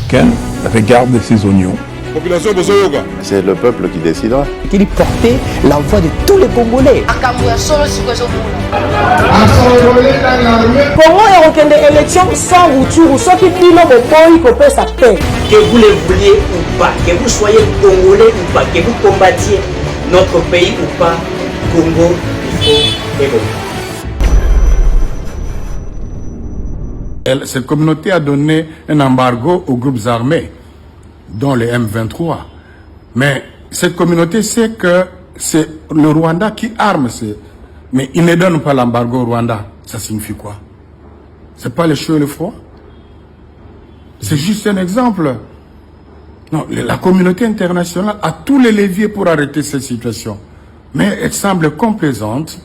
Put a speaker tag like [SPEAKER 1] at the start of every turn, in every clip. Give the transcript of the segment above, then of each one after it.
[SPEAKER 1] Chacun regarde ses oignons.
[SPEAKER 2] C'est le peuple qui décidera.
[SPEAKER 3] Il portait la voix de tous les Congolais.
[SPEAKER 4] Congo est aucune élection sans rupture ou soit qui dit non au point il peut sa paix.
[SPEAKER 5] Que vous le vouliez ou pas, que vous soyez congolais ou pas, que vous combattiez notre pays ou pas, Congo, il faut évoluer.
[SPEAKER 6] Cette communauté a donné un embargo aux groupes armés, dont les M23. Mais cette communauté sait que c'est le Rwanda qui arme. Mais il ne donne pas l'embargo au Rwanda. Ça signifie quoi? C'est pas le chaud et le froid? C'est juste un exemple. Non, la communauté internationale a tous les leviers pour arrêter cette situation. Mais elle semble complaisante,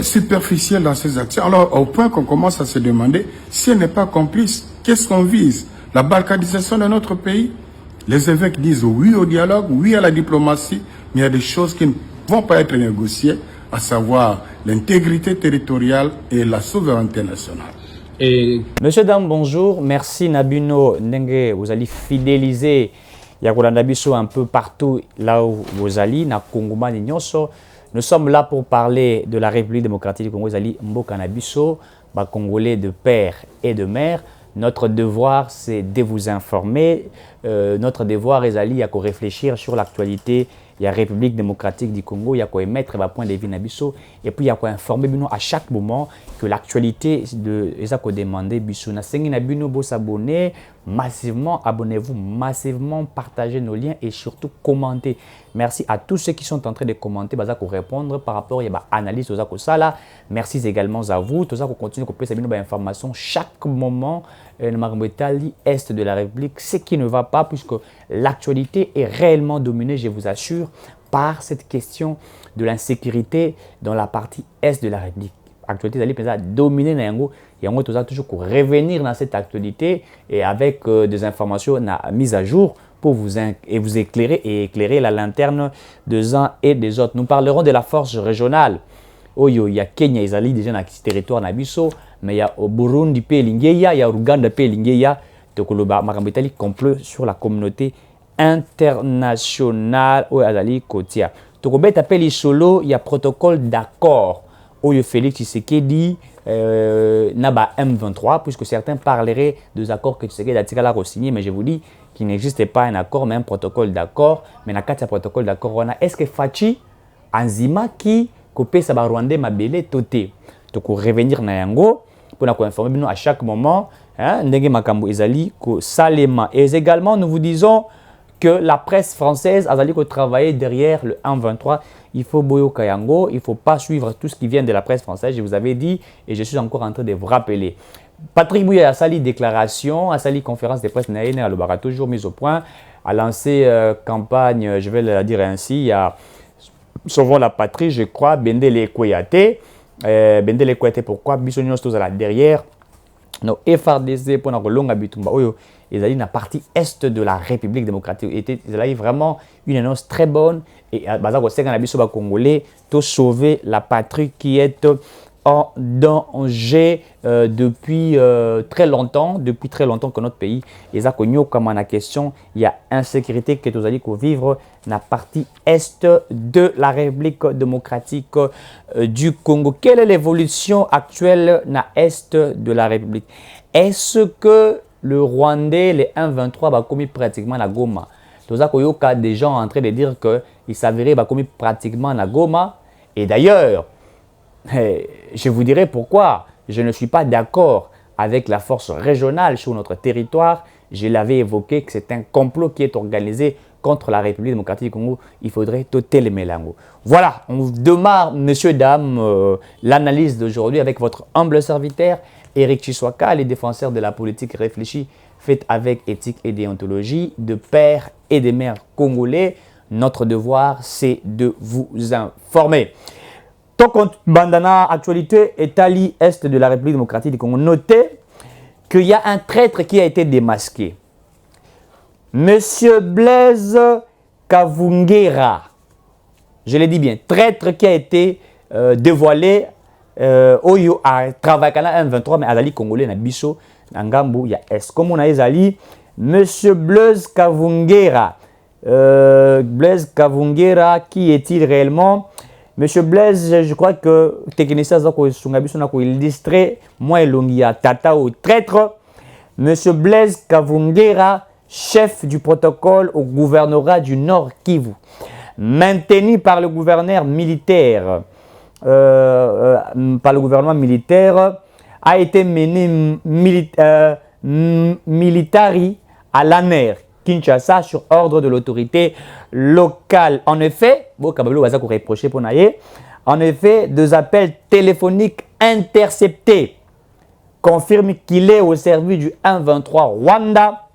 [SPEAKER 6] superficielle dans ses actions. Alors, au point qu'on commence à se demander si elle n'est pas complice, qu'est-ce qu'on vise? La balkanisation de notre pays? Les évêques disent oui au dialogue, oui à la diplomatie, mais il y a des choses qui ne vont pas être négociées, à savoir l'intégrité territoriale et la souveraineté nationale.
[SPEAKER 7] Monsieur, dame, bonjour. Merci Nabino Ndenge. Vous allez fidéliser Yakolanda Biso un peu partout là où vous allez, na Kongoma Nyonso. Nous sommes là pour parler de la République démocratique du Congo. Vous allez Mboka Nabiso, Congolais de père et de mère. Notre devoir, c'est de vous informer. Notre devoir est d'aller réfléchir sur l'actualité. Il y a la République démocratique du Congo, il y a quoi émettre un point de vue Nabiso, et puis il y a quoi informer à chaque moment que l'actualité de Ezako demandé Biso. Na sengi Nabino bo s'abonner massivement, abonnez-vous massivement, partagez nos liens et surtout commentez. Merci à tous ceux qui sont en train de commenter, bazako répondre par rapport à l'analyse de Zako Sala. Merci également à vous. Tout ça qu'on continue à couper nos informations chaque moment. Est de la République, ce qui ne va pas puisque l'actualité est réellement dominée, je vous assure, par cette question de l'insécurité dans la partie Est de la République. L'actualité est dominée et on doit toujours revenir dans cette actualité et avec des informations mises à jour pour vous éclairer et éclairer la lanterne des uns et des autres. Nous parlerons de la force régionale. Il y a Kenya, ils allaient déjà dans ce territoire Nabiso, mais il y a au Burundi, il y a au Ouganda, il y a un complot sur la communauté internationale au Azali Kotia. Tokobet appelle solo, il y a protocole d'accord. Où Félix Tshisekedi Naba M23, puisque certains parleraient des accords que Tshisekedi a signé, mais je vous dis qu'il n'existe pas un accord, mais un protocole d'accord. Mais dans le protocole d'accord, est-ce que Fachi Anzima qui copie sa Rwandais mabele toté? Donc revenir na yango pour nous informer à chaque moment. Ndenge makambo ezali ko salema. Et également nous vous disons que la presse française a travaillé derrière le 1-23. Il faut boyo kayango, il ne faut pas suivre tout ce qui vient de la presse française. Je vous avais dit et je suis encore en train de vous rappeler. Patrick Bouya a sali déclaration, a sali conférence de presse, a toujours mis au point, a lancé campagne, je vais la dire ainsi, il y a Sauvons la patrie, je crois, Bendele Kouyaté. Bendele Kouyaté, pourquoi Bissonios tous à la derrière. Nos FRDC pour notre longue habitumba. Ils allaient dans la partie est de la République démocratique. Ils allaient vraiment une annonce très bonne. Et à Bazar Bisoba Congolais, de sauver la patrie qui est en danger depuis très longtemps que notre pays est à connu comme la question. Il y a insécurité que nous allons vivre dans la partie est de la République démocratique du Congo. Quelle est l'évolution actuelle dans l'est de la République? Est-ce que le Rwandais, les 1-23, va commis pratiquement la Goma? Nous avons des gens en train de dire qu'il s'avérait va commis pratiquement la Goma. Et d'ailleurs, je vous dirai pourquoi je ne suis pas d'accord avec la force régionale sur notre territoire. Je l'avais évoqué que c'est un complot qui est organisé contre la République démocratique du Congo. Il faudrait toter les mélanges. Voilà, on démarre, messieurs, dames, l'analyse d'aujourd'hui avec votre humble serviteur, Éric Chiswaka, les défenseurs de la politique réfléchie, faite avec éthique et déontologie, de pères et de mères congolais. Notre devoir, c'est de vous informer. Donc, bandana actualité Italie est de la République démocratique du Congo. Notez qu'il y a un traître qui a été démasqué. Monsieur Blaise Kavungera, je le dis bien, traître qui a été dévoilé Oyo a travaillé à 1-23, mais Azali Congolais na biso, Ngambu, il y a est. Comme on a Azali, Monsieur Blaise Kavungera. Blaise Kavungera, qui est-il réellement? Monsieur Blaise, je crois que technicien il distrait moi Longia Tata au traître. Monsieur Blaise Kavungera, chef du protocole au gouvernorat du Nord Kivu, maintenu par le gouverneur militaire, par le gouvernement militaire, a été mené militari à l'ANER, Kinshasa, sur ordre de l'autorité locale. En effet, deux appels téléphoniques interceptés confirment qu'il est au service du M23 Rwanda,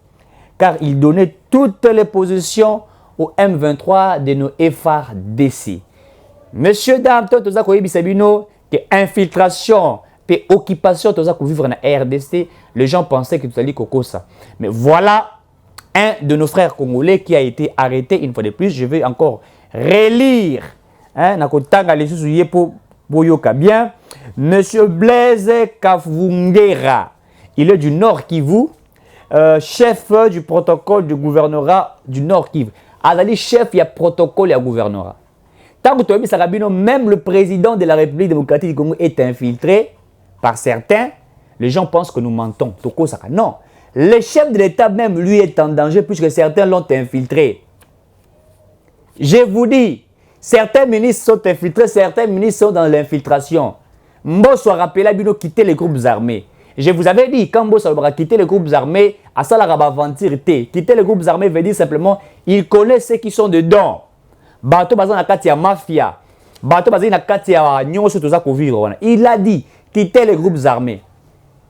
[SPEAKER 7] car il donnait toutes les positions au M23 de nos FARDC. Monsieur Damto, tout ça, que infiltration et occupation, tout ça, qu'on vivre dans la RDC, les gens pensaient que tout allait coco ça. Mais voilà un de nos frères congolais qui a été arrêté une fois de plus. Je vais encore relire. Bien. Monsieur Blaise Kavungera, il est du Nord Kivu, chef du protocole du gouvernorat du Nord Kivu. Azali chef, il y a protocole, il y a gouvernorat. Tant que même le président de la République démocratique du Congo est infiltré par certains, les gens pensent que nous mentons. Non. Le chef de l'État même, lui, est en danger puisque certains l'ont infiltré. Je vous dis, certains ministres sont infiltrés, certains ministres sont dans l'infiltration. Mbosso a rappelé à Bino quitter les groupes armés. Je vous avais dit, quand Mbosso a quitté les groupes armés, à ça la rabaventirité. Quitter les groupes armés veut dire simplement, il connaît ceux qui sont dedans. Bato bazan na kati ya mafia. Bato bazan na kati ya nyonso toza ko vivre. Il a dit, quitter les groupes armés.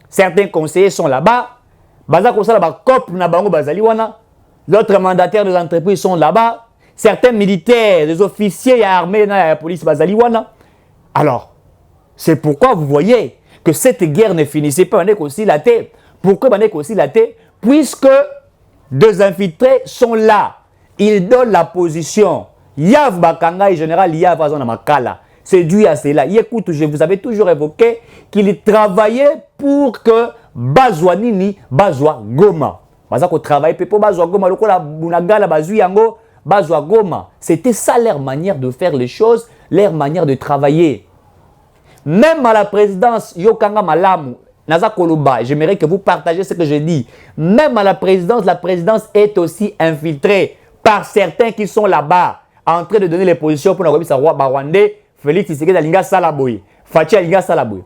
[SPEAKER 7] Certains conseillers sont là-bas. Baza ko sala ba cop na bango bazali wana. D'autres mandataires des entreprises sont là-bas. Certains militaires, des officiers armés dans la police bazali wana. Alors, c'est pourquoi vous voyez que cette guerre ne finissait pas aussi la tête. Pourquoi aussi la tête? Puisque deux infiltrés sont là. Ils donnent la position. Yav Bakanga et général Yav Makala. C'est dû à cela. Écoute, je vous avais toujours évoqué qu'il travaillait pour que Bazouanini, Bazoua Goma. Bazako travaille pour Bazoua Goma. Bazoua Goma. C'était ça leur manière de faire les choses, leur manière de travailler. Même à la présidence, Yokanga Malamu, Naza Koloba, j'aimerais que vous partagez ce que je dis. Même à la présidence est aussi infiltrée par certains qui sont là-bas, en train de donner les positions pour le roi Barwandé, Félix Tshisekedi Alinga Salaboy, Fachi Alinga Salaboy.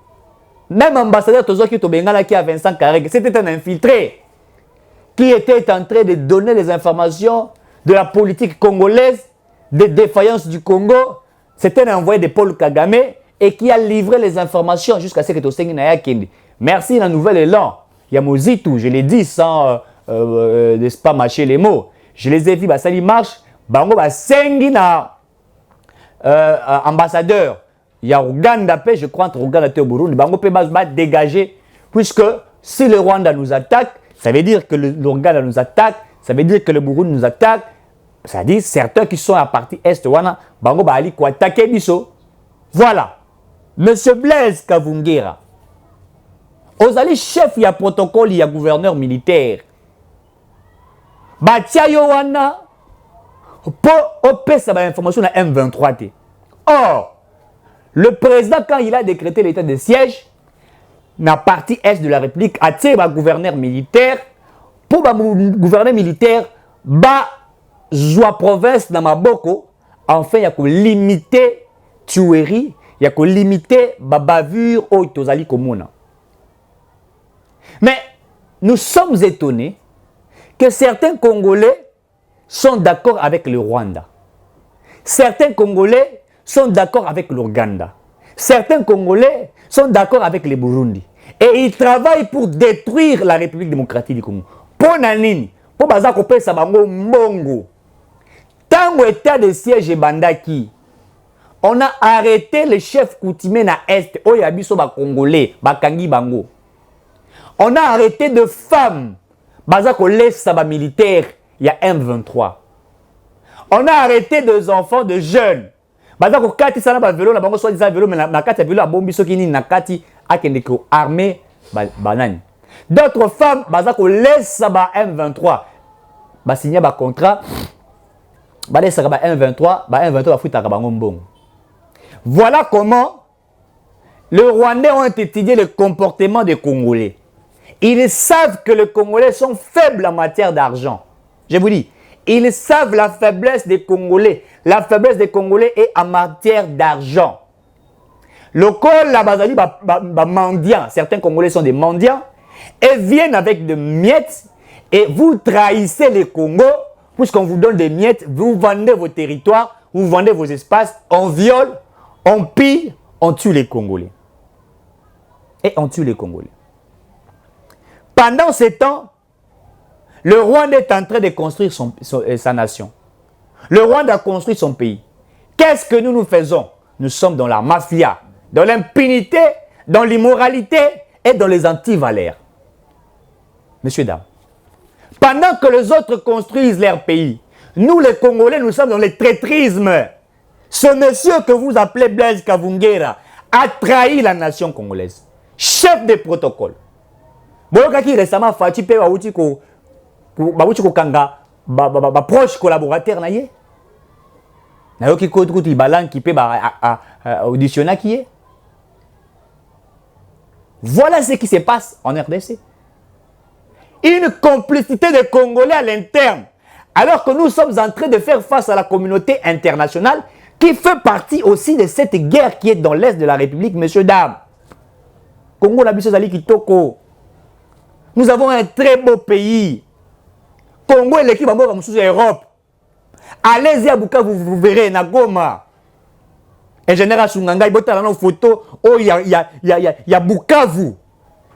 [SPEAKER 7] Même ambassadeur Tozoki Tobengala qui a Vincent Kareg, c'était un infiltré qui était en train de donner les informations de la politique congolaise, des défaillances du Congo. C'était un envoyé de Paul Kagame et qui a livré les informations jusqu'à ce que Tosengi Naya Kendi. Merci, la nouvelle élan. Yamozitu, je l'ai dit sans n'est-ce pas mâcher les mots. Je les ai vus, ça marche. Bango Sengi na ambassadeur. Il y a Ouganda, je crois, entre Ouganda et Burundi. Bango peut dégager, puisque si le Rwanda nous attaque, ça veut dire que l'Ouganda nous attaque, ça veut dire que le Burundi nous attaque. Ça dit certains qui sont à la partie est, Bango Ali ko attaquer biso. Voilà. Monsieur Blaise Kavungera. Ozali chef, il y a protocole, il y a gouverneur militaire. Batia Yowana. Pour opérer l'information à M23. Or, le président, quand il a décrété l'état de siège, dans la partie est de la République, a tiré le gouverneur militaire. Pour le gouverneur militaire, la province dans Maboko, enfin, il y a que limiter tuerie, il y a que limiter la bavure au Tozali Komona. Mais nous sommes étonnés que certains Congolais sont d'accord avec le Rwanda. Certains Congolais sont d'accord avec l'Ouganda. Certains Congolais sont d'accord avec le Burundi. Et ils travaillent pour détruire la République démocratique du Congo. Pour Nanini, pour Bazako Pesa Bango Mbongo. Tango état de siège Bandaki, on a arrêté le chef coutumier na Est, Oyabiso ba Congolais, Bakangi Bango. On a arrêté de femmes, Bazako Lesa ba militaire. Il y a M23. On a arrêté des enfants, de jeunes. Bazako kati sana ba vélo, la bango soit disant vélo, mais na kati vélo a bombi so kini na kati akendeko armée banani. D'autres femmes, bazako laisse ba M23. Ba signer ba contrat. Ba laisse ba M23, ba M23 ba futa ba ngombong. Voilà comment les Rwandais ont étudié le comportement des Congolais. Ils savent que les Congolais sont faibles en matière d'argent. Je vous dis, ils savent la faiblesse des Congolais. La faiblesse des Congolais est en matière d'argent. Le col, la bazali, mendiants. Certains Congolais sont des mendiants et viennent avec des miettes et vous trahissez les Congos puisqu'on vous donne des miettes, vous vendez vos territoires, vous vendez vos espaces, on viole, on pille, on tue les Congolais. Et on tue les Congolais. Pendant ce temps, le Rwanda est en train de construire sa nation. Le Rwanda a construit son pays. Qu'est-ce que nous faisons? Nous sommes dans la mafia, dans l'impunité, dans l'immoralité et dans les antivaleurs. Messieurs, dames, pendant que les autres construisent leur pays, nous les Congolais, nous sommes dans le traîtrisme. Ce monsieur que vous appelez Blaise Kavungera a trahi la nation congolaise. Chef de protocole. Boyokaki récemment Fati pe bauti ko kanga proche collaborateur na ye. Na yoki ko tukuti balan ki pe auditionner qui est. Voilà ce qui se passe en RDC. Une complicité des Congolais à l'interne. Alors que nous sommes en train de faire face à la communauté internationale qui fait partie aussi de cette guerre qui est dans l'est de la République, messieurs, dames. Congo la biso zali kitoko. Nous avons un très beau pays. Congo est l'équipe en Europe. Allez-y à Bukavu, vous verrez, na Goma. Un général Sunganga, il y a une photo, oh, il y a Bukavu.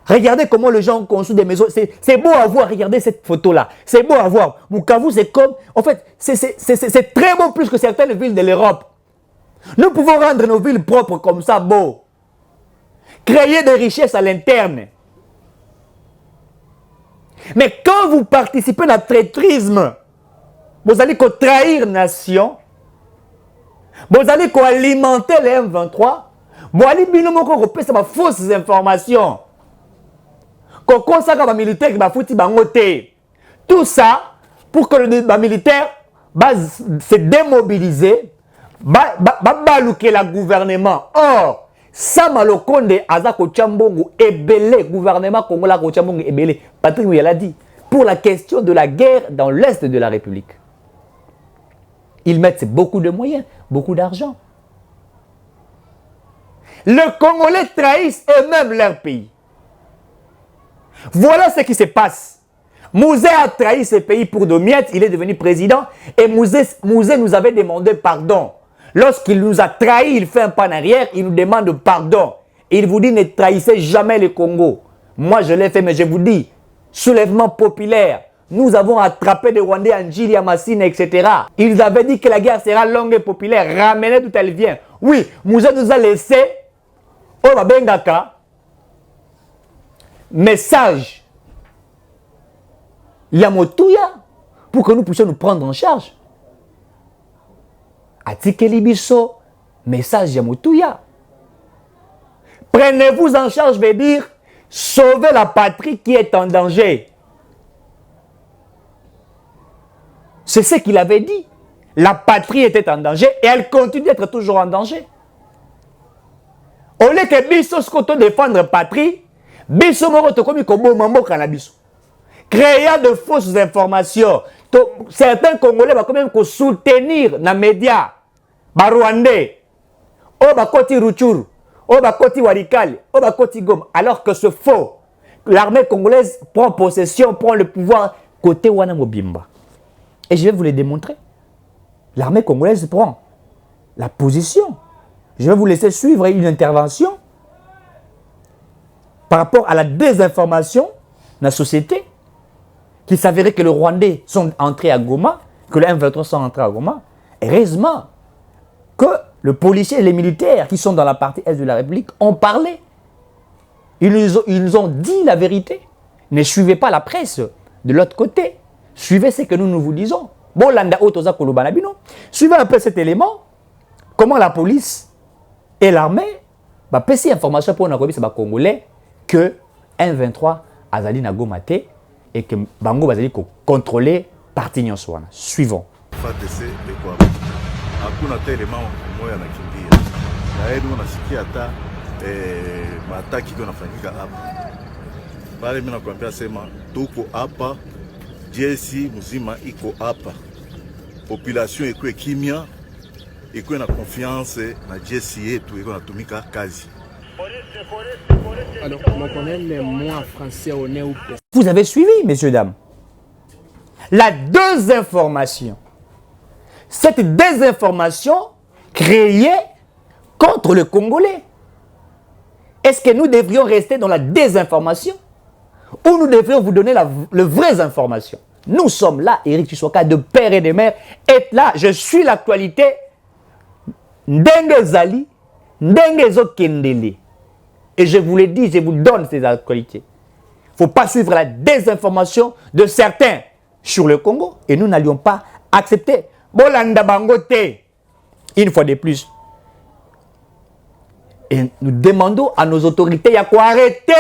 [SPEAKER 7] Regardez comment les gens construisent des maisons. C'est beau à voir, regardez cette photo-là. C'est beau à voir. Bukavu, c'est comme... En fait, c'est très beau plus que certaines villes de l'Europe. Nous pouvons rendre nos villes propres comme ça, beau. Créer des richesses à l'interne. Mais quand vous participez à traîtrisme, vous allez trahir nation, vous allez alimenter les M23, vous allez repérer ces fausses informations. Tout ça pour que les militaires se démobilisent, balouquer le gouvernement. Or, Sama Lokonde Azako Chambongo Ebele, gouvernement congolais Chambongo Ebele, Patrick Mouyala a dit, pour la question de la guerre dans l'est de la République. Ils mettent beaucoup de moyens, beaucoup d'argent. Les Congolais trahissent eux-mêmes leur pays. Voilà ce qui se passe. Mouzé a trahi ce pays pour de miettes, il est devenu président et Mouzé nous avait demandé pardon. Lorsqu'il nous a trahis, il fait un pas en arrière, il nous demande pardon. Il vous dit ne trahissez jamais le Congo. Moi je l'ai fait, mais je vous dis, soulèvement populaire. Nous avons attrapé des Rwandais en Djili, Massine, etc. Ils avaient dit que la guerre sera longue et populaire. Ramenez d'où elle vient. Oui, Mouzé nous a laissé au Babengaka message Yamotuya pour que nous puissions nous prendre en charge. Atikeli biso, message Yamotuya. Prenez-vous en charge veut dire sauver la patrie qui est en danger. C'est ce qu'il avait dit. La patrie était en danger et elle continue d'être toujours en danger. Au lieu que biso skoto défendre la patrie, biso moko tokomi kobo mambo kanabiso. Créant de fausses informations. Certains Congolais vont quand même soutenir les médias. Les Rwandais. Oh, Bakoti Ruchuru. Oh, Bakoti Warikali. Oh, Bakoti Gom. Alors que c'est faux. L'armée congolaise prend possession, prend le pouvoir côté Wana Mobimba. Et je vais vous le démontrer. L'armée congolaise prend la position. Je vais vous laisser suivre une intervention par rapport à la désinformation de la société. Qu'il s'avérait que les Rwandais sont entrés à Goma, que les M23 sont entrés à Goma. Heureusement que les policiers et les militaires qui sont dans la partie est de la République ont parlé. Ils nous ont dit la vérité. Ne suivez pas la presse de l'autre côté. Suivez ce que nous vous disons. Suivez un peu cet élément. Comment la police et l'armée passer information pour les Congolais que M23 azali na Goma te et que bango bazali ko contrôler parti nyonso wana. Suivons.
[SPEAKER 2] FADC de quoi hakuna telema moya na kimbia na yeye unasikia hata mataki yanafanyika hapa pale. Mimi nakwambia sema tuko hapa, jeshi mzima iko hapa, population iko kimya, iko na confiance na jeshi yetu iko natumika kazi.
[SPEAKER 8] Alors, mon colonel, moi, français, on est où?
[SPEAKER 7] Vous avez suivi, messieurs, dames. La désinformation. Cette désinformation créée contre le Congolais. Est-ce que nous devrions rester dans la désinformation ou nous devrions vous donner les vraies informations? Nous sommes là, Éric Tshisekedi, de père et de mère. Et là, je suis l'actualité. Ndenge Zali, Ndenge Zokendele. Et je vous le dis, je vous donne ces actualités. Il ne faut pas suivre la désinformation de certains sur le Congo. Et nous n'allions pas accepter. Bolanda Bangote, une fois de plus. Et nous demandons à nos autorités, il y a quoi arrêter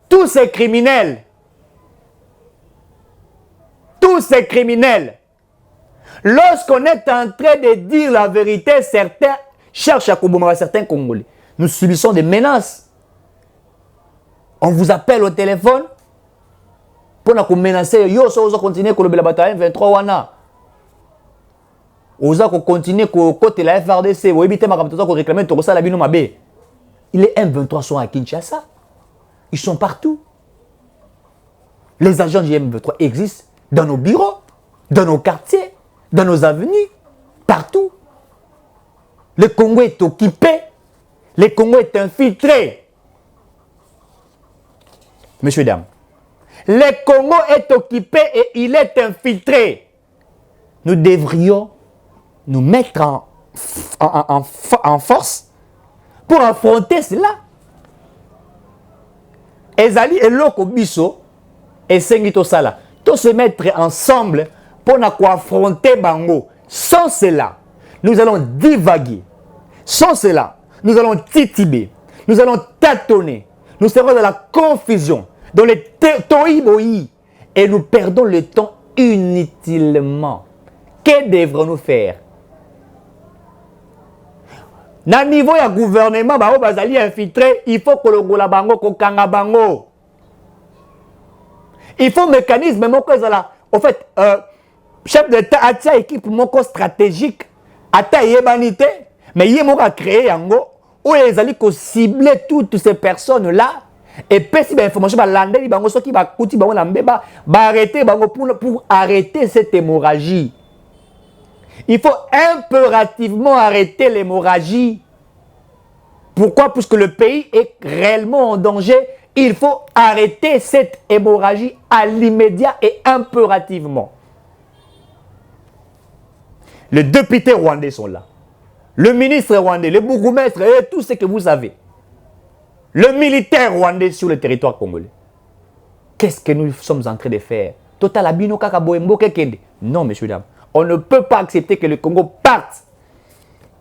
[SPEAKER 7] tous ces criminels. Tous ces criminels. Lorsqu'on est en train de dire la vérité, certains cherchent à combattre certains Congolais. Nous subissons des menaces. On vous appelle au téléphone pour nous menacer. Yo, ça vous continuer avec le bataille 23 wana. Vous allez continuer côté la FRDC. Vous évitez ma captation pour réclamer tout ça la bino mabe. Les M23 sont à Kinshasa. Ils sont partout. Les agents du M23 existent dans nos bureaux, dans nos quartiers, dans nos avenues, partout. Le Congo est occupé. Le Congo est infiltré. Messieurs, dames, le Congo est occupé et il est infiltré. Nous devrions nous mettre en force pour affronter cela. Ezali et Loko Biso et Sengito Sala, tous se mettre ensemble pour affronter Bango. Sans cela, nous allons divaguer. Sans cela, nous allons titiber. Nous allons tâtonner. Nous serons dans la confusion, dans les toïboïs, et nous perdons le temps inutilement. Que devrons-nous faire? Na niveau ya gouvernement, ba bazali infiltré, il faut que le gola bango ko kanga bango. Il faut mécanisme moko ezala. En fait, chef d'État a tia équipe moko stratégique, ata yebanité, mais yé moko a créé yango où ils allaient cibler toutes ces personnes là et puis si l'information va lander bango so qui va couti bango la mbeba ba arrêter bango pour arrêter cette hémorragie. Il faut impérativement arrêter l'hémorragie. Pourquoi? Puisque le pays est réellement en danger. Il faut arrêter cette hémorragie à l'immédiat et impérativement. Les députés rwandais sont là. Le ministre rwandais, le bourgmestre et tout ce que vous savez. Le militaire rwandais sur le territoire congolais. Qu'est-ce que nous sommes en train de faire? Total abino kakaboembo kekende. Non, messieurs, dames. On ne peut pas accepter que le Congo parte.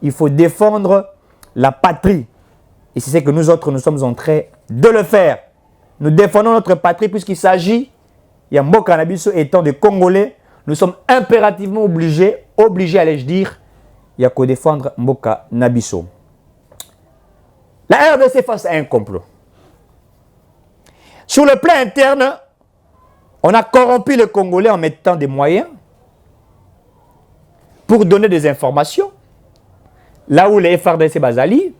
[SPEAKER 7] Il faut défendre la patrie. Et c'est ce que nous autres, nous sommes en train de le faire. Nous défendons notre patrie puisqu'il s'agit, Yamboka Nabiso étant des Congolais, nous sommes impérativement obligés, allais-je dire, il y a qu'à défendre Mboka Nabiso. La RDC face à un complot. Sur le plan interne, on a corrompu le Congolais en mettant des moyens pour donner des informations. Là où les FRDC Bazali,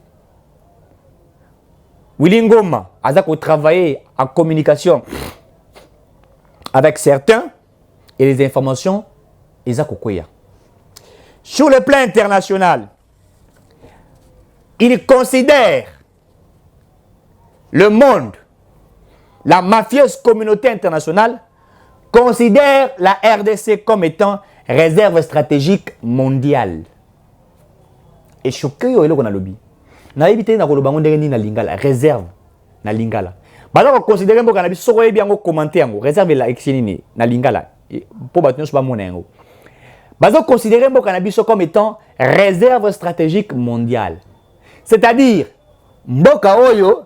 [SPEAKER 7] Willy Ngoma a travaillé en communication avec certains et les informations, sur le plan international, il considère le monde, la mafieuse communauté internationale, considère la RDC comme étant réserve stratégique mondiale. Et choqué, il y a un lobby. Na évité na kolobango ndenge na lingala réserve na lingala bala ko considérer mboka na biso ko yebi yango commenter yango réserve la exini na lingala po batunyo so ba mona yango bazo considérer mboka na biso comme étant réserve stratégique mondiale, c'est-à-dire mboka oyo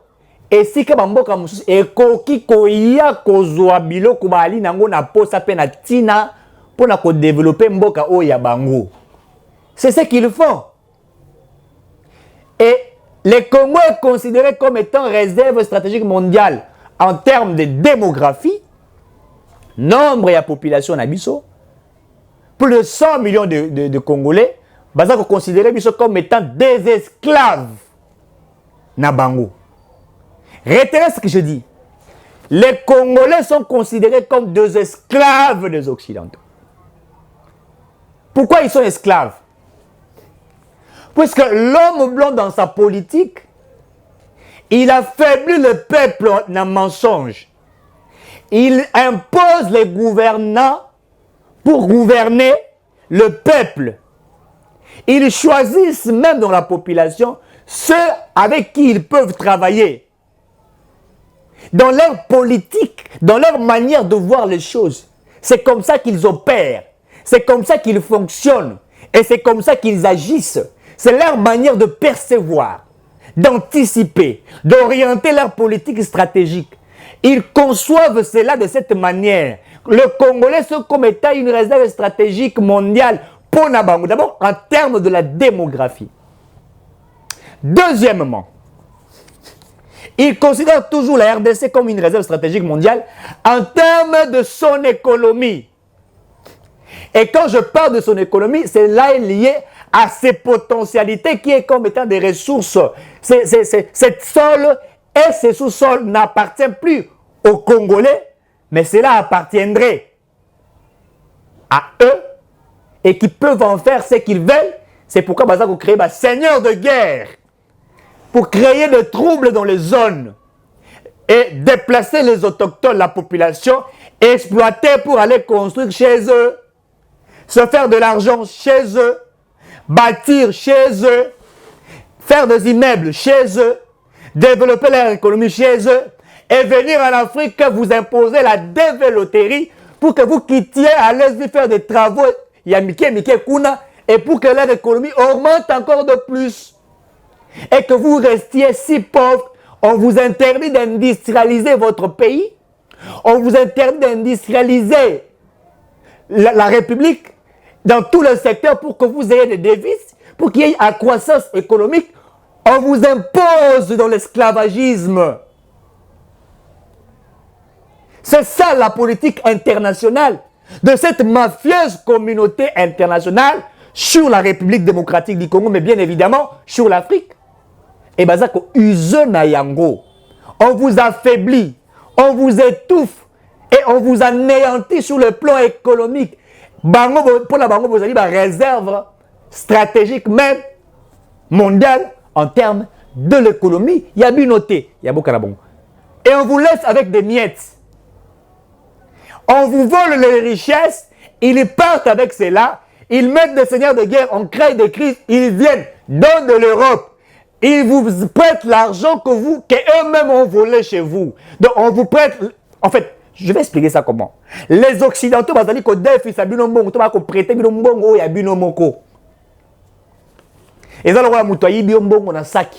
[SPEAKER 7] esika bamboka mosusu ekoki koya kozwa biloko bali nango na posa pe na tina mpona kodévelopper mboka oyo ya bango. C'est ce qu'ils font. Et le Congo est considéré comme étant réserve stratégique mondiale en termes de démographie, nombre et population nabiso, plus de 100 millions de Congolais, baza ko considérer biso comme étant des esclaves na bango. Retenez ce que je dis. Les Congolais sont considérés comme des esclaves des Occidentaux. Pourquoi ils sont esclaves? Puisque l'homme blanc dans sa politique, il affaiblit le peuple en mensonge. Il impose les gouvernants pour gouverner le peuple. Ils choisissent même dans la population ceux avec qui ils peuvent travailler. Dans leur politique, dans leur manière de voir les choses. C'est comme ça qu'ils opèrent. C'est comme ça qu'ils fonctionnent. Et c'est comme ça qu'ils agissent. C'est leur manière de percevoir, d'anticiper, d'orienter leur politique stratégique. Ils conçoivent cela de cette manière. Le Congolais sont comme étant une réserve stratégique mondiale pour Nabango. D'abord, en termes de la démographie. Deuxièmement, ils considèrent toujours la RDC comme une réserve stratégique mondiale en termes de son économie. Et quand je parle de son économie, c'est là lié à ses potentialités qui est comme étant des ressources. Cette sol et ces sous-sols n'appartiennent plus aux Congolais, mais cela appartiendrait à eux et qui peuvent en faire ce qu'ils veulent. C'est pourquoi Bazako crée un seigneur de guerre pour créer des troubles dans les zones et déplacer les autochtones, la population, et exploiter pour aller construire chez eux, se faire de l'argent chez eux, bâtir chez eux, faire des immeubles chez eux, développer leur économie chez eux, et venir en Afrique vous imposer la développerie pour que vous quittiez, allez-y faire des travaux, Yamike, Mike, Kuna, et pour que leur économie augmente encore de plus. Et que vous restiez si pauvres, on vous interdit d'industrialiser votre pays, on vous interdit d'industrialiser la République dans tous les secteurs pour que vous ayez des devises, pour qu'il y ait une croissance économique. On vous impose dans l'esclavagisme. C'est ça la politique internationale de cette mafieuse communauté internationale sur la République démocratique du Congo, mais bien évidemment sur l'Afrique. Et bazako use na yango. On vous affaiblit, on vous étouffe et on vous anéantit sur le plan économique. Bango, pour la Bango, vous avez une réserve stratégique même mondiale en termes de l'économie. Il y a bien noté, il y a beaucoup de bon. Et on vous laisse avec des miettes. On vous vole les richesses, ils partent avec cela, ils mettent des seigneurs de guerre, on crée des crises, ils viennent, donnent de l'Europe. Ils vous prêtent l'argent qu'eux-mêmes ont volé chez vous. Donc on vous prête... En fait, je vais expliquer ça comment. Les Occidentaux, ils disent que défi, ça bino mbongo, tu vas prêter bino mbongo, ya bino moko. Et ça, le roi Moutouaï, bino mbongo, on a sac.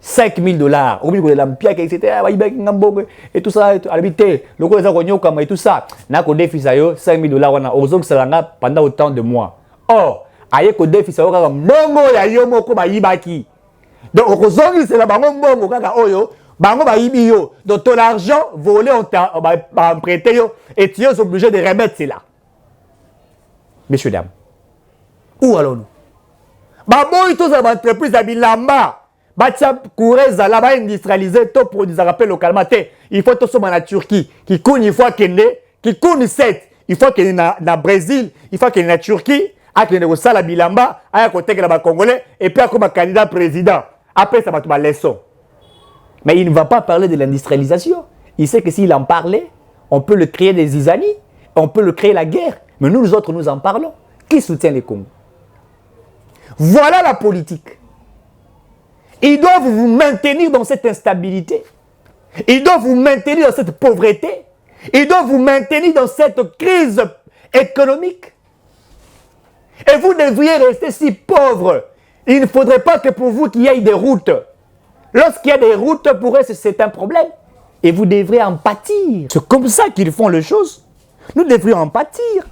[SPEAKER 7] $5,000. Au milieu de l'Ampiac, etc. Et tout ça, à l'habité, le roi des et tout ça. N'a qu'au défi, ça y est, $5,000, on a osé que ça l'a pendant autant de mois. Or, aïe, qu'au défi, ça y est, mbongo, ya yomoko, ma yibaki. Donc, c'est la bango mbongo kaka oyo, bango ba yibi yo. Donc, ton argent volé, on t'a emprunté yo, et tu es obligé de remettre cela. Messieurs, dames, où allons-nous? Baboy, tous les entreprises à Bilamba, Batia Koureza, là-bas, industrialisé, tout produit, ça rappelle localement. Il faut tout ça dans la Turquie, qui coûte une fois qu'il est, qui coûte 7, il faut qu'il est dans le Brésil, il faut qu'il est en Turquie, à qu'il est au Sala Bilamba, à côté de la Congolais, et puis à comme candidat président. Après, ça va être ma leçon. Mais il ne va pas parler de l'industrialisation. Il sait que s'il en parlait, on peut le créer des zizanies, on peut le créer la guerre. Mais nous autres, nous en parlons. Qui soutient les Congos? Voilà la politique. Ils doivent vous maintenir dans cette instabilité. Ils doivent vous maintenir dans cette pauvreté. Ils doivent vous maintenir dans cette crise économique. Et vous devriez rester si pauvre. Il ne faudrait pas que pour vous qu'il y ait des routes. Lorsqu'il y a des routes, pour eux, c'est un problème. Et vous devrez en pâtir. C'est comme ça qu'ils font les choses. Nous devrions en pâtir.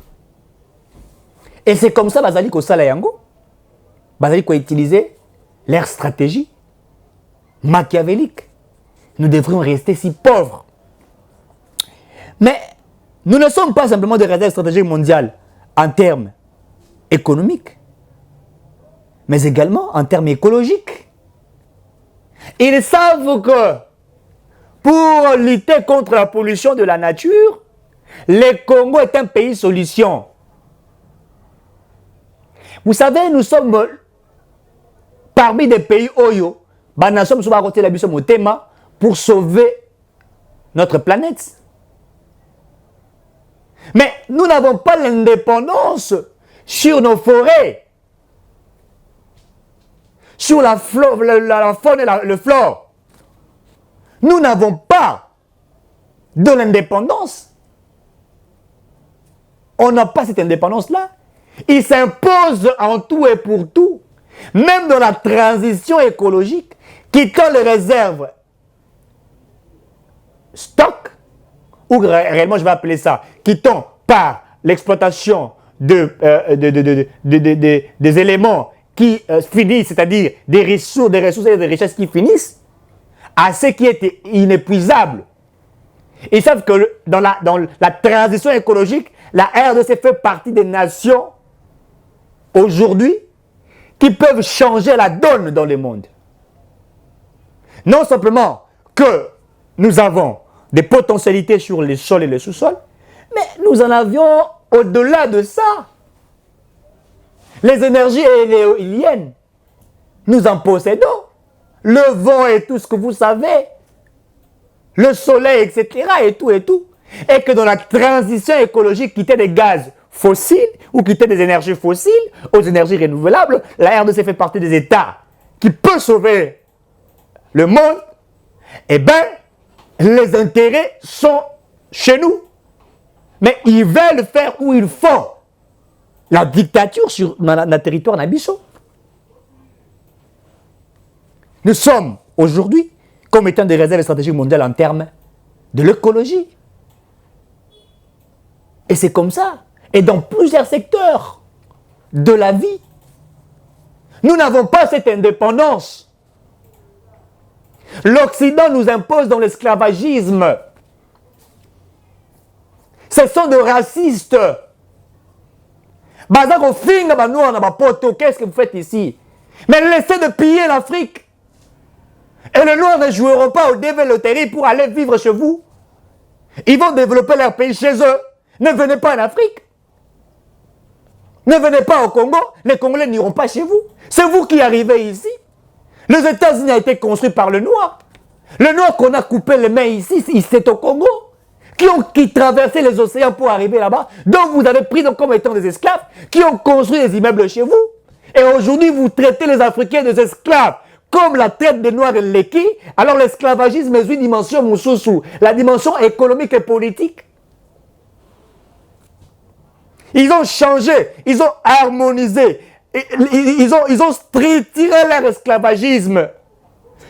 [SPEAKER 7] Et c'est comme ça, Bazali Kosala Yango. Bazali ko utiliser leur stratégie machiavélique. Nous devrions rester si pauvres. Mais nous ne sommes pas simplement des réserves stratégiques mondiales en termes économiques, mais également en termes écologiques. Ils savent que pour lutter contre la pollution de la nature, le Congo est un pays solution. Vous savez, nous sommes parmi des pays Oyo, nous sommes souvent à côté de la thème pour sauver notre planète. Mais nous n'avons pas l'indépendance sur nos forêts, sur la faune et le flore. Nous n'avons pas de l'indépendance. On n'a pas cette indépendance-là. Il s'impose en tout et pour tout. Même dans la transition écologique, quittant les réserves stock, ou réellement je vais appeler ça, quittant par l'exploitation des éléments qui finissent, c'est-à-dire des ressources et des richesses qui finissent, à ce qui est inépuisable. Ils savent que dans la transition écologique, la RDC fait partie des nations aujourd'hui qui peuvent changer la donne dans le monde. Non simplement que nous avons des potentialités sur les sols et les sous-sols, mais nous en avions au-delà de ça. Les énergies éoliennes, nous en possédons. Le vent et tout ce que vous savez, le soleil, etc. et tout. Et que dans la transition écologique, quitter des gaz fossiles ou quitter des énergies fossiles aux énergies renouvelables, la RDC fait partie des États qui peuvent sauver le monde. Eh bien, les intérêts sont chez nous. Mais ils veulent faire où ils font la dictature sur notre territoire Nabiso. Nous sommes aujourd'hui comme étant des réserves stratégiques mondiales en termes de l'écologie. Et c'est comme ça. Et dans plusieurs secteurs de la vie, nous n'avons pas cette indépendance. L'Occident nous impose dans l'esclavagisme. Ce sont des racistes. Qu'est-ce que vous faites ici? Mais laissez de piller l'Afrique. Et les Noirs ne joueront pas au développeur pour aller vivre chez vous. Ils vont développer leur pays chez eux. Ne venez pas en Afrique. Ne venez pas au Congo. Les Congolais n'iront pas chez vous. C'est vous qui arrivez ici. Les États-Unis ont été construits par le Noir. Le Noir qu'on a coupé les mains ici, c'est au Congo. Qui traversaient les océans pour arriver là-bas, dont vous avez pris comme étant des esclaves, qui ont construit des immeubles chez vous. Et aujourd'hui, vous traitez les Africains des esclaves comme la traite des Noirs et l'Eki. Alors l'esclavagisme est une dimension moussoussou, la dimension économique et politique. Ils ont changé, ils ont harmonisé, ils ont tiré leur esclavagisme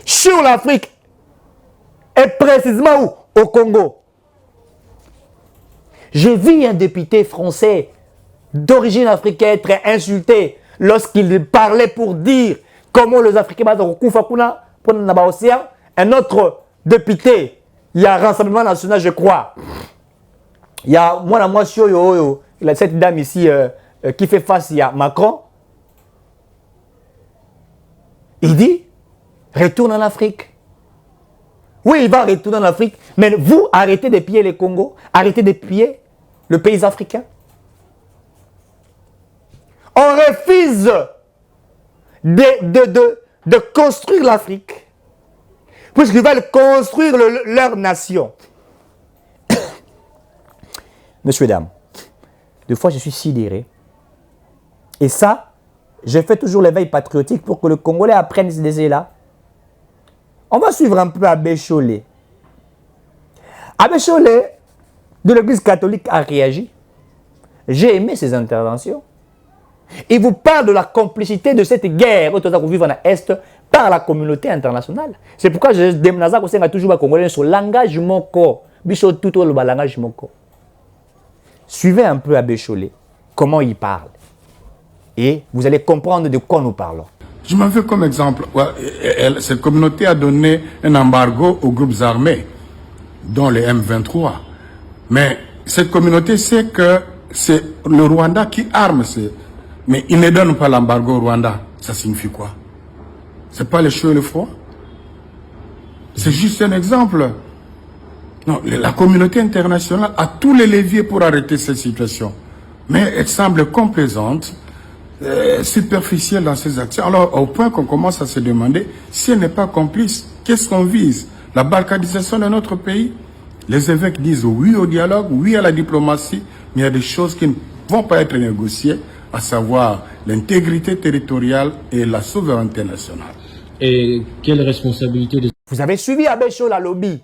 [SPEAKER 7] sur l'Afrique. Et précisément où? Au Congo. J'ai vu un député français d'origine africaine être insulté lorsqu'il parlait pour dire comment les Africains vont océan. Un autre député, il y a un Rassemblement national, je crois. Il y a cette dame ici qui fait face à Macron. Il dit, retourne en Afrique. Oui, il va retourner en Afrique, mais vous arrêtez de piller les Congo, arrêtez de piller le pays africain. On refuse de construire l'Afrique, puisqu'ils veulent construire leur nation. Messieurs, dames, des fois je suis sidéré. Et ça, je fais toujours l'éveil patriotique pour que le Congolais apprenne ces essais-là. On va suivre un peu Abbé Cholé. Abbé Cholé, de l'Église catholique, a réagi. J'ai aimé ses interventions. Il vous parle de la complicité de cette guerre que vivre en Est par la communauté internationale. C'est pourquoi je demande toujours à Congolais sur langage moko. Bicho tout le langage moko. Suivez un peu Abbé Cholé, comment il parle. Et vous allez comprendre de quoi nous parlons.
[SPEAKER 6] Je m'en fais comme exemple. Cette communauté a donné un embargo aux groupes armés, dont les M23. Mais cette communauté sait que c'est le Rwanda qui arme. Mais il ne donne pas l'embargo au Rwanda. Ça signifie quoi? C'est pas le chaud et le froid? C'est juste un exemple. Non, la communauté internationale a tous les leviers pour arrêter cette situation. Mais elle semble complaisante, superficielle dans ses actions. Alors, au point qu'on commence à se demander si elle n'est pas complice, qu'est-ce qu'on vise? La balkanisation de notre pays? Les évêques disent oui au dialogue, oui à la diplomatie, mais il y a des choses qui ne vont pas être négociées, à savoir l'intégrité territoriale et la souveraineté nationale.
[SPEAKER 9] Et quelle responsabilité de...
[SPEAKER 7] Vous avez suivi Abbé Cholé lobby.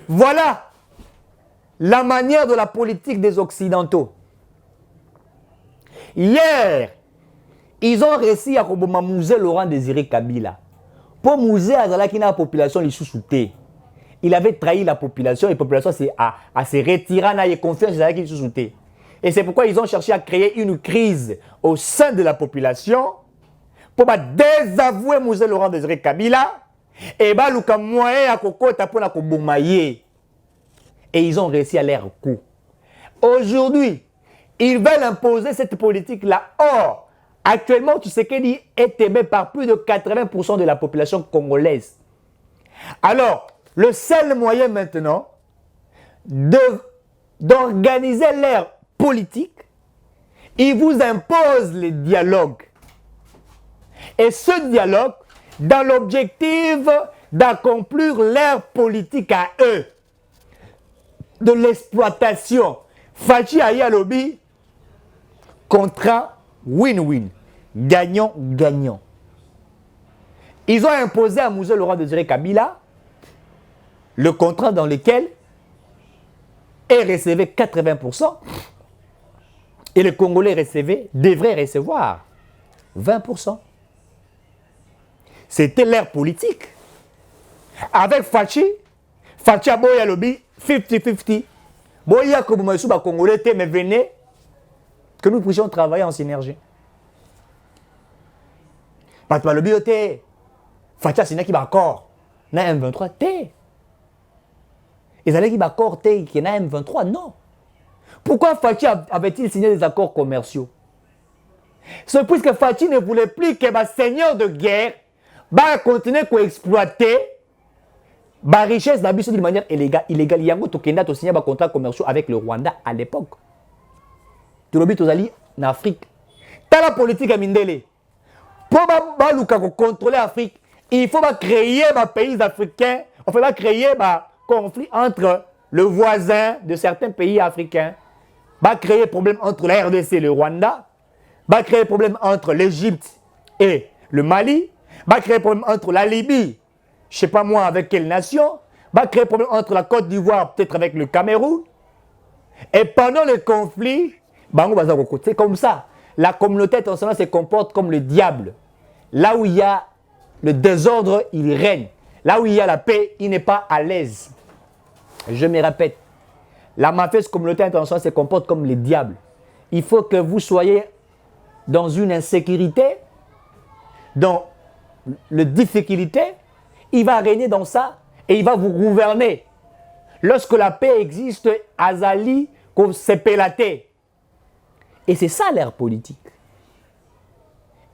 [SPEAKER 7] Voilà la manière de la politique des Occidentaux. Hier, ils ont réussi à mouser Laurent Désiré Kabila. Pour mouser la population, ils sous-soutés. Il avait trahi la population et la population a se retiré et confiance dans qui sous-soutés. Et c'est pourquoi ils ont cherché à créer une crise au sein de la population pour désavouer Moussé Laurent Désiré Kabila et luka moyen à kokota pour la kobomaye. Et ils ont réussi à leur coup. Aujourd'hui, ils veulent imposer cette politique-là. Or, actuellement, Tshisekedi est aimé par plus de 80% de la population congolaise. Alors, le seul moyen maintenant d'organiser leur politique, ils vous imposent les dialogues. Et ce dialogue, dans l'objectif d'accomplir leur politique à eux, de l'exploitation. Fachi Aya Lobby, contrat win-win, gagnant-gagnant. Ils ont imposé à Moussé Laurent Désiré Kabila le contrat dans lequel est recevé 80% et les Congolais devraient recevoir 20%. C'était leur politique. Avec Fachi a boya lobby 50-50. Boya comme Moussou ba Congolais mais venez que nous puissions travailler en synergie. Parce que lobby était Fachi a signé qui va accord. Na M23 té. Ils allaient qui va accord té qui na M23 non. Pourquoi Fachi avait-il signé des accords commerciaux? C'est puisque Fachi ne voulait plus que les seigneurs de guerre continuer à exploiter la richesse d'une manière illégale. Il y a un signé des contrats commerciaux avec le Rwanda à l'époque. Tout le but en Afrique. Dans la politique à Mindele, pour contrôler l'Afrique, il faut créer des pays africains, il faut créer un conflit entre le voisin de certains pays africains, créer un problème entre la RDC et le Rwanda, créer un problème entre l'Égypte et le Mali, créer un problème entre la Libye, je ne sais pas moi avec quelle nation, créer un problème entre la Côte d'Ivoire, peut-être avec le Cameroun. Et pendant le conflit, c'est comme ça. La communauté internationale se comporte comme le diable. Là où il y a le désordre, il règne. Là où il y a la paix, il n'est pas à l'aise. Je me répète, la mafieuse communauté internationale se comporte comme le diable. Il faut que vous soyez dans une insécurité, dans la difficulté, il va régner dans ça et il va vous gouverner. Lorsque la paix existe, Azali, comme c'est pélaté. Et c'est ça leur politique.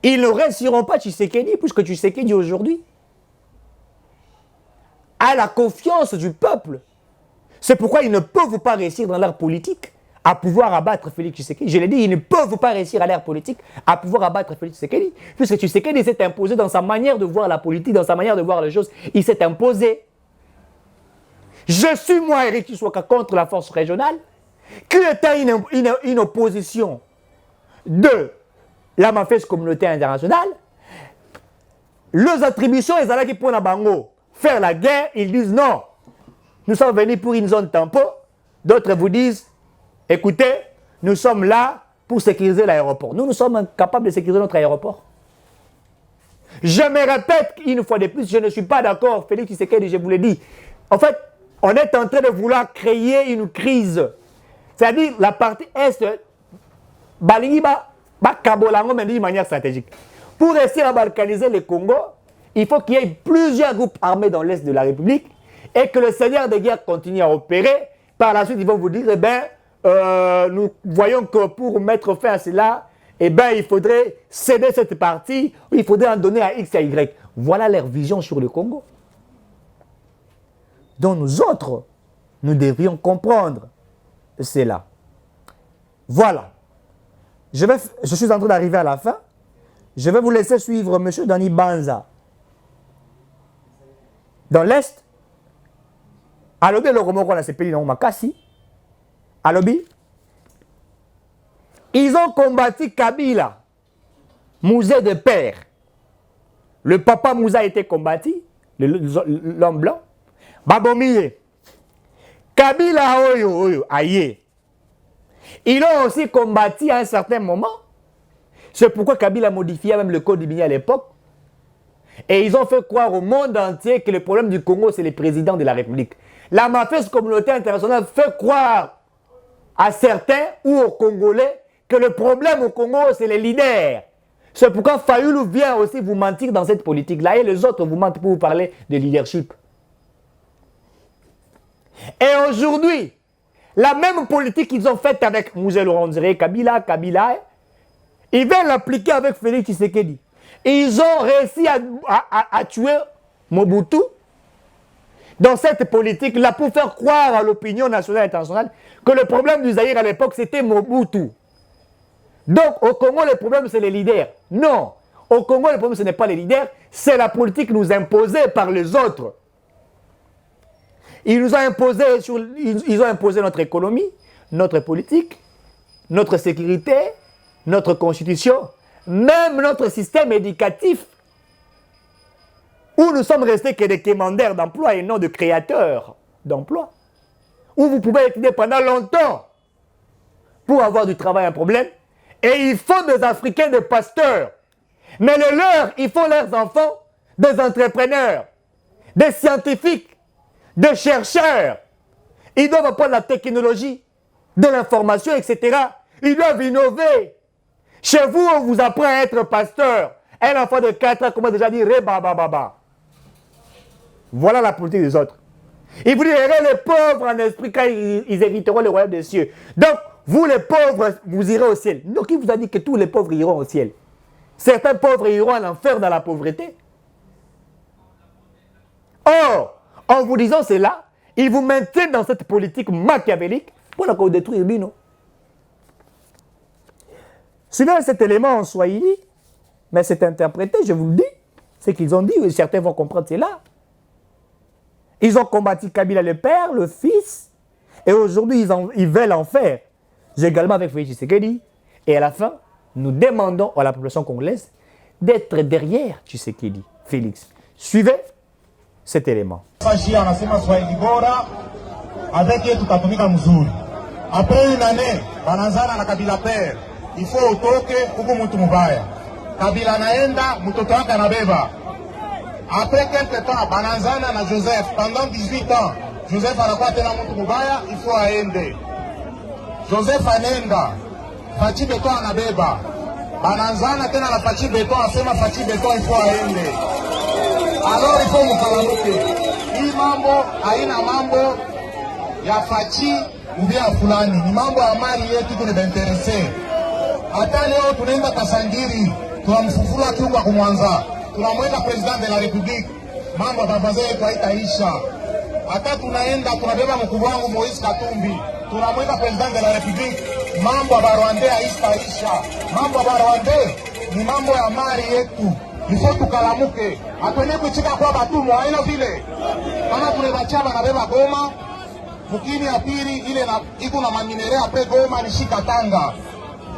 [SPEAKER 7] Ils ne réussiront pas Tshisekedi, puisque Tshisekedi aujourd'hui a la confiance du peuple. C'est pourquoi ils ne peuvent pas réussir dans leur politique à pouvoir abattre Félix Tshisekedi. Je l'ai dit, ils ne peuvent pas réussir à leur politique à pouvoir abattre Félix Tshisekedi. Puisque Tshisekedi s'est imposé dans sa manière de voir la politique, dans sa manière de voir les choses. Il s'est imposé. Je suis moi, Eric Tshisekedi, contre la force régionale, qui était une opposition de la mafieuse communauté internationale. Leurs attributions, ils allaient pour Nabango faire la guerre, ils disent non. Nous sommes venus pour une zone tampon. D'autres vous disent, écoutez, nous sommes là
[SPEAKER 10] pour sécuriser l'aéroport. Nous sommes incapables de sécuriser notre aéroport. Je me répète une fois de plus, je ne suis pas d'accord, Félix Tshisekedi, je vous l'ai dit. En fait, on est en train de vouloir créer une crise. C'est-à-dire la partie Est, d'une manière stratégique. Pour réussir à balkaniser le Congo, il faut qu'il y ait plusieurs groupes armés dans l'Est de la République et que le seigneur de guerre continue à opérer. Par la suite, ils vont vous dire, eh bien, nous voyons que pour mettre fin à cela, eh bien, il faudrait céder cette partie, ou il faudrait en donner à X et à Y. Voilà leur vision sur le Congo. Donc nous autres, nous devrions comprendre cela. Voilà. Je suis en train d'arriver à la fin. Je vais vous laisser suivre M. Dani Banza. Dans l'Est, à l'Obi, le Romoko, on a CPI dans Makassi. À l'Obi, ils ont combattu Kabila, Mouzé de père. Le papa Mouza a été combattu, l'homme blanc. Babomie. Kabila Oyo, aïe. Ils ont aussi combattu à un certain moment. C'est pourquoi Kabila a modifié même le code du Bénin à l'époque. Et ils ont fait croire au monde entier que le problème du Congo, c'est le président de la République. La mafieuse communauté internationale fait croire à certains ou aux Congolais que le problème au Congo, c'est les leaders. C'est pourquoi Fayoulou vient aussi vous mentir dans cette politique-là et les autres vous mentent pour vous parler de leadership. Et aujourd'hui, la même politique qu'ils ont faite avec Mouzé Laurent Nzéré, Kabila, ils veulent l'appliquer avec Félix Tshisekedi. Ils ont réussi à tuer Mobutu dans cette politique-là pour faire croire à l'opinion nationale et internationale que le problème du Zaïre à l'époque, c'était Mobutu. Donc, au Congo, le problème, c'est les leaders. Non. Au Congo, le problème, ce n'est pas les leaders, c'est la politique nous imposée par les autres. Ils nous ont imposé, ils ont imposé notre économie, notre politique, notre sécurité, notre constitution, même notre système éducatif, où nous sommes restés que des commandaires d'emploi et non de créateurs d'emploi, où vous pouvez étudier pendant longtemps pour avoir du travail un problème, et ils font des Africains des pasteurs. Mais les leurs, ils font leurs enfants des entrepreneurs, des scientifiques, des chercheurs. Ils doivent apprendre la technologie, de l'information, etc. Ils doivent innover. Chez vous, on vous apprend à être pasteur. Un enfant de 4 ans, comment déjà dire, baba. Voilà la politique des autres. Ils vous diront les pauvres en esprit quand ils hériteront le royaume des cieux. Donc, vous les pauvres, vous irez au ciel. Donc, qui vous a dit que tous les pauvres iront au ciel? Certains pauvres iront à l'enfer dans la pauvreté. Or, en vous disant cela, ils vous maintiennent dans cette politique machiavélique pour la détruire Bino. Suivant cet élément en Swahili, mais c'est interprété, je vous le dis, c'est qu'ils ont dit, et certains vont comprendre cela. Ils ont combattu Kabila le père, le fils, et aujourd'hui ils veulent en faire. J'ai également avec Félix Tshisekedi, et à la fin, nous demandons à la population congolaise d'être derrière Tshisekedi. Félix, suivez cet élément.
[SPEAKER 11] Après une année, banazana na Kabila père, il faut utoke huku mtu mubaya. Kabila naenda, mtoto wake anabeba. Après quelques temps, banazana na Joseph, pendant 18 ans, Joseph anakuwa tena mtu mubaya, il faut aende. Joseph anenda, Fachi Beton anabeba. Banazana tena na Fachi Beton, asema Fachi Beton, il faut aende. Alors il faut mukalamuke. Hii mambo, haina mambo ya Fachi ubia fulani, ni mambo ya mali yetu tunainteresse. Hata leo tunaenda Kasangiri, tunamfufula kiunga kumwanza, tunamweka president de la republique, mambo ya baba zetu haitaisha. Hata tunaenda tunabeba mkubwa wangu Moise Katumbi, tunamweka president de la republique, mambo ya Barwande haitaisha. Mambo ya Barwande ni mambo ya mali yetu. Ifo tukalamuke, atwene kuchika kwa batumu, haina vile. Kama tunebachaba na beba Goma, mukini ya pili ile na iko na maminere apre Goma nishika Tanga.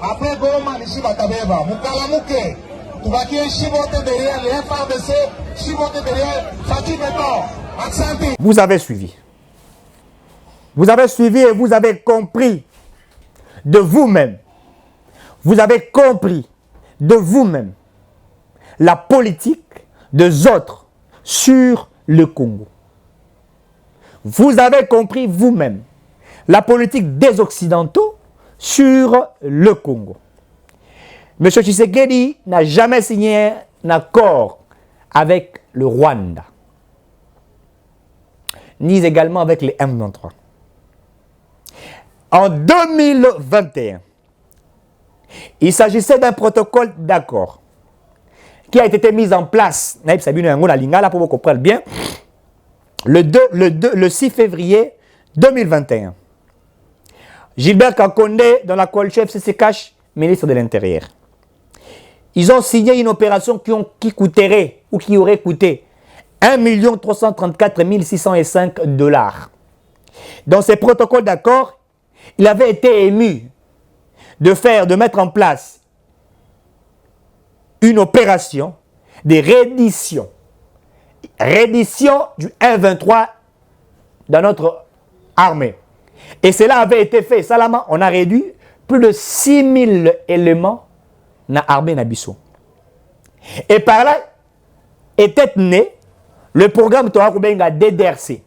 [SPEAKER 11] Après Goma nishika Tabeba. Mukalamuke. Tubakie shibote derrière les FARDC, shibote derrière Fachi Beton. Accenti.
[SPEAKER 10] Vous avez suivi. Vous avez suivi et vous avez compris de vous-même vous avez compris de vous-même la politique des autres sur le Congo. Vous avez compris vous-même la politique des Occidentaux sur le Congo. M. Tshisekedi n'a jamais signé un accord avec le Rwanda, ni également avec les M23. En 2021, il s'agissait d'un protocole d'accord qui a été mis en place, pour vous comprendre bien, le 6 février 2021. Gilbert Kakonde, dans la coalition FCC-Cash, ministre de l'Intérieur. Ils ont signé une opération qui coûterait, ou qui aurait coûté 1 334 605 $. Dans ces protocoles d'accord, il avait été ému de mettre en place une opération de reddition du M23 dans notre armée. Et cela avait été fait. Salama, on a réduit plus de 6000 éléments dans l'armée Nabiso. Et par là, était né le programme Torakubenga DDRC,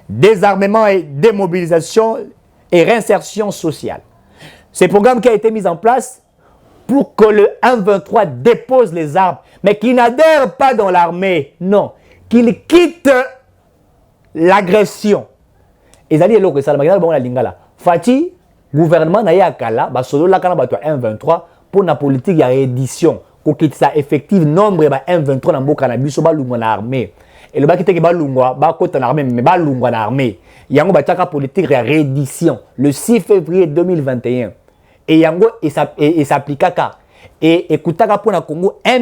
[SPEAKER 10] désarmement et démobilisation et réinsertion sociale. Ce programme qui a été mis en place pour que le M23 dépose les armes, mais qu'il n'adhère pas dans l'armée, non, qu'il quitte l'agression. Et ça dit que ça la lingala. Fati gouvernement na yakala ba solo la kana ba M23 pour la politique de réédition ko kitisa effectif nombre ba M23 na mboka na biso ba lungwa na armée. Et le ba kiteke ba lungwa ba kota na armée mais ba lungwa na armée. Yango ba taka politique de réédition le 6 février 2021. Et yango et s'appliquera et écoutaka pour na Congo 1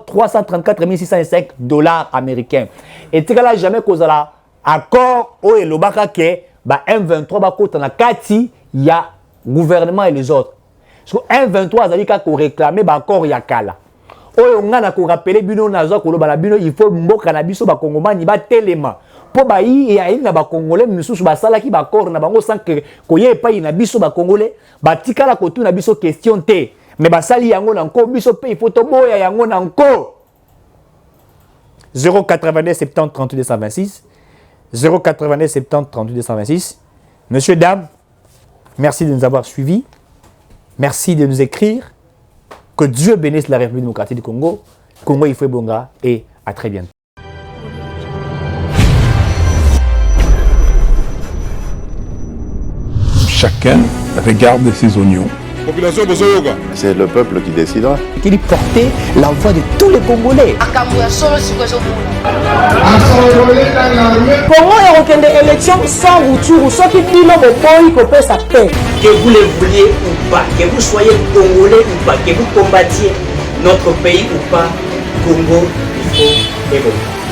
[SPEAKER 10] 334 605 $ américains. Et tikala jamais kozala accord o elobaka ke ba M23 ba kota na kati ya gouvernement et les autres. Parce que M23 azali ka ko réclamer ba accord ya kala. Oyo ngana ko rappeler bino nazo ko loba na bino il faut mboka na biso ba kongomani ba telema. Po ba yi ya ina ba congolais misusu ba sala ki ba accord na bango sans que ko ye pa ina biso ba congolais ba tikala ko tu na biso question te. Mais ba sali yango na nko biso pe il faut to boya yango na nko. 089 70 38 226 089 70 38 226. Monsieur, dames, merci de nous avoir suivis. Merci de nous écrire. Que Dieu bénisse la République démocratique du Congo. Congo Ifoué Bonga et à très bientôt.
[SPEAKER 1] Chacun regarde ses oignons.
[SPEAKER 2] C'est le peuple qui décidera.
[SPEAKER 3] Il portait la voix de tous les Congolais.
[SPEAKER 4] Congo est rekende élection sans retour. Ceux qui disent non, il faut sa paix.
[SPEAKER 5] Que vous le vouliez ou pas, que vous soyez congolais ou pas, que vous combattiez notre pays ou pas, Congo, il faut évoluer.